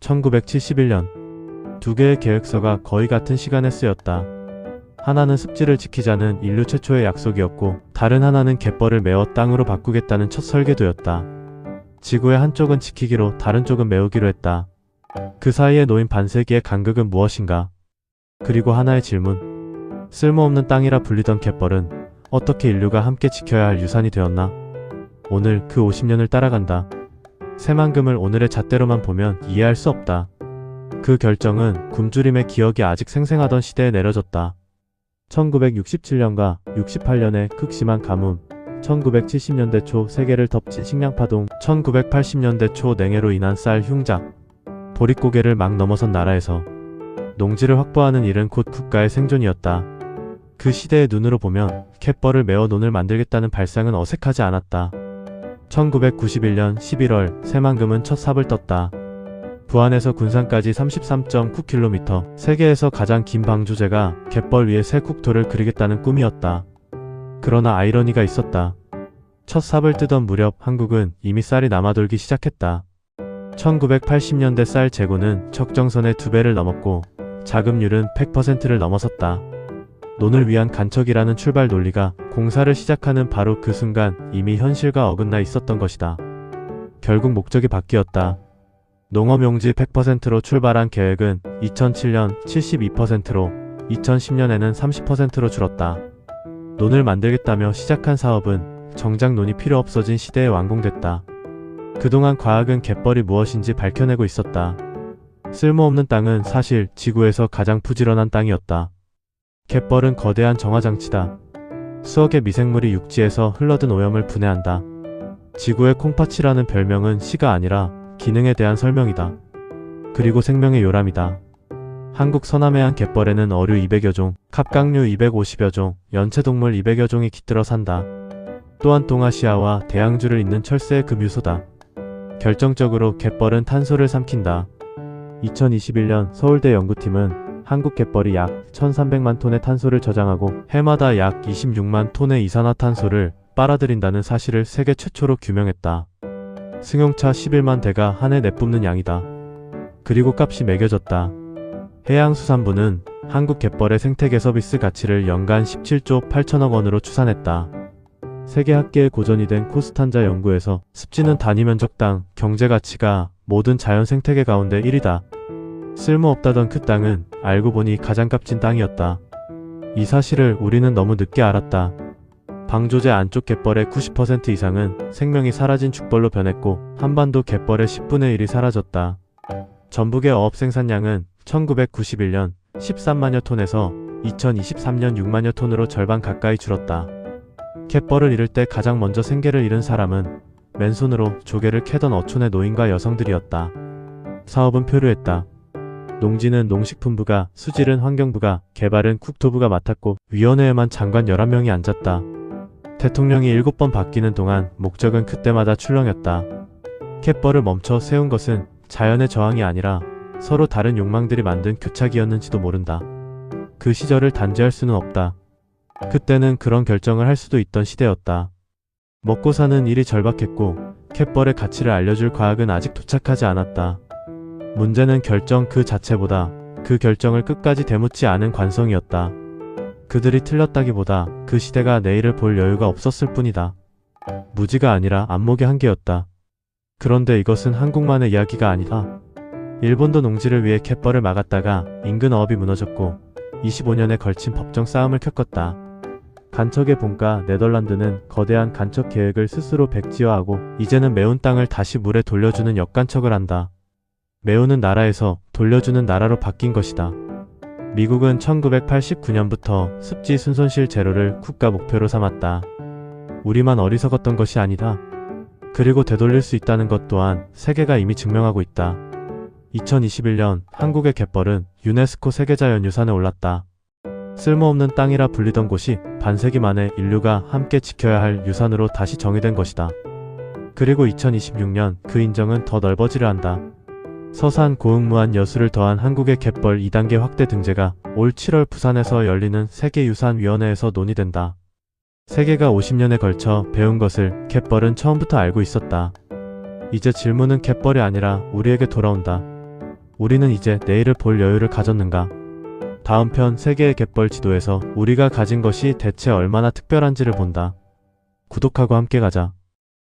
1971년 두 개의 계획서가 거의 같은 시간에 쓰였다. 하나는 습지를 지키자는 인류 최초의 약속이었고 다른 하나는 갯벌을 메워 땅으로 바꾸겠다는 첫 설계도였다. 지구의 한쪽은 지키기로 다른 쪽은 메우기로 했다. 그 사이에 놓인 반세기의 간극은 무엇인가? 그리고 하나의 질문. 쓸모없는 땅이라 불리던 갯벌은 어떻게 인류가 함께 지켜야 할 유산이 되었나? 오늘 그 50년을 따라간다. 새만금을 오늘의 잣대로만 보면 이해할 수 없다. 그 결정은 굶주림의 기억이 아직 생생하던 시대에 내려졌다. 1967년과 68년의 극심한 가뭄, 1970년대 초 세계를 덮친 식량파동, 1980년대 초 냉해로 인한 쌀 흉작, 보릿고개를 막 넘어선 나라에서 농지를 확보하는 일은 곧 국가의 생존이었다. 그 시대의 눈으로 보면 갯벌을 메워 논을 만들겠다는 발상은 어색하지 않았다. 1991년 11월 새만금은 첫 삽을 떴다. 부안에서 군산까지 33.9km, 세계에서 가장 긴 방조제가 갯벌 위에 새 국토를 그리겠다는 꿈이었다. 그러나 아이러니가 있었다. 첫 삽을 뜨던 무렵 한국은 이미 쌀이 남아돌기 시작했다. 1980년대 쌀 재고는 적정선의 2배를 넘었고 자급률은 100%를 넘어섰다. 논을 위한 간척이라는 출발 논리가 공사를 시작하는 바로 그 순간 이미 현실과 어긋나 있었던 것이다. 결국 목적이 바뀌었다. 농업용지 100%로 출발한 계획은 2007년 72%로 2010년에는 30%로 줄었다. 논을 만들겠다며 시작한 사업은 정작 논이 필요 없어진 시대에 완공됐다. 그동안 과학은 갯벌이 무엇인지 밝혀내고 있었다. 쓸모없는 땅은 사실 지구에서 가장 부지런한 땅이었다. 갯벌은 거대한 정화장치다. 수억의 미생물이 육지에서 흘러든 오염을 분해한다. 지구의 콩팥이라는 별명은 시가 아니라 기능에 대한 설명이다. 그리고 생명의 요람이다. 한국 서남해안 갯벌에는 어류 200여 종, 갑각류 250여 종, 연체동물 200여 종이 깃들어 산다. 또한 동아시아와 대양주를 잇는 철새의 급유소다. 결정적으로 갯벌은 탄소를 삼킨다. 2021년 서울대 연구팀은 한국 갯벌이 약 1300만 톤의 탄소를 저장하고 해마다 약 26만 톤의 이산화탄소를 빨아들인다는 사실을 세계 최초로 규명했다. 승용차 11만 대가 한 해 내뿜는 양이다. 그리고 값이 매겨졌다. 해양수산부는 한국 갯벌의 생태계 서비스 가치를 연간 17조 8천억 원으로 추산했다. 세계 학계의 고전이 된 코스탄자 연구에서 습지는 단위 면적당 경제가치가 모든 자연 생태계 가운데 1위다. 쓸모없다던 그 땅은 알고 보니 가장 값진 땅이었다. 이 사실을 우리는 너무 늦게 알았다. 방조제 안쪽 갯벌의 90% 이상은 생명이 사라진 죽벌로 변했고 한반도 갯벌의 10분의 1이 사라졌다. 전북의 어업 생산량은 1991년 13만여 톤에서 2023년 6만여 톤으로 절반 가까이 줄었다. 갯벌을 잃을 때 가장 먼저 생계를 잃은 사람은 맨손으로 조개를 캐던 어촌의 노인과 여성들이었다. 사업은 표류했다. 농지는 농식품부가, 수질은 환경부가, 개발은 국토부가 맡았고 위원회에만 장관 11명이 앉았다. 대통령이 7번 바뀌는 동안 목적은 그때마다 출렁였다. 갯벌을 멈춰 세운 것은 자연의 저항이 아니라 서로 다른 욕망들이 만든 교착이었는지도 모른다. 그 시절을 단죄할 수는 없다. 그때는 그런 결정을 할 수도 있던 시대였다. 먹고 사는 일이 절박했고 갯벌의 가치를 알려줄 과학은 아직 도착하지 않았다. 문제는 결정 그 자체보다 그 결정을 끝까지 되묻지 않은 관성이었다. 그들이 틀렸다기보다 그 시대가 내일을 볼 여유가 없었을 뿐이다. 무지가 아니라 안목의 한계였다. 그런데 이것은 한국만의 이야기가 아니다. 일본도 농지를 위해 갯벌을 막았다가 인근 어업이 무너졌고 25년에 걸친 법정 싸움을 겪었다. 간척의 본가 네덜란드는 거대한 간척 계획을 스스로 백지화하고 이제는 메운 땅을 다시 물에 돌려주는 역간척을 한다. 메우는 나라에서 돌려주는 나라로 바뀐 것이다. 미국은 1989년부터 습지 순손실 제로를 국가 목표로 삼았다. 우리만 어리석었던 것이 아니다. 그리고 되돌릴 수 있다는 것 또한 세계가 이미 증명하고 있다. 2021년 한국의 갯벌은 유네스코 세계자연유산에 올랐다. 쓸모없는 땅이라 불리던 곳이 반세기 만에 인류가 함께 지켜야 할 유산으로 다시 정의된 것이다. 그리고 2026년 그 인정은 더 넓어지려 한다. 서산 고흥무한 여수를 더한 한국의 갯벌 2단계 확대 등재가 올 7월 부산에서 열리는 세계유산위원회에서 논의된다. 세계가 50년에 걸쳐 배운 것을 갯벌은 처음부터 알고 있었다. 이제 질문은 갯벌이 아니라 우리에게 돌아온다. 우리는 이제 내일을 볼 여유를 가졌는가? 다음 편 세계의 갯벌 지도에서 우리가 가진 것이 대체 얼마나 특별한지를 본다. 구독하고 함께 가자.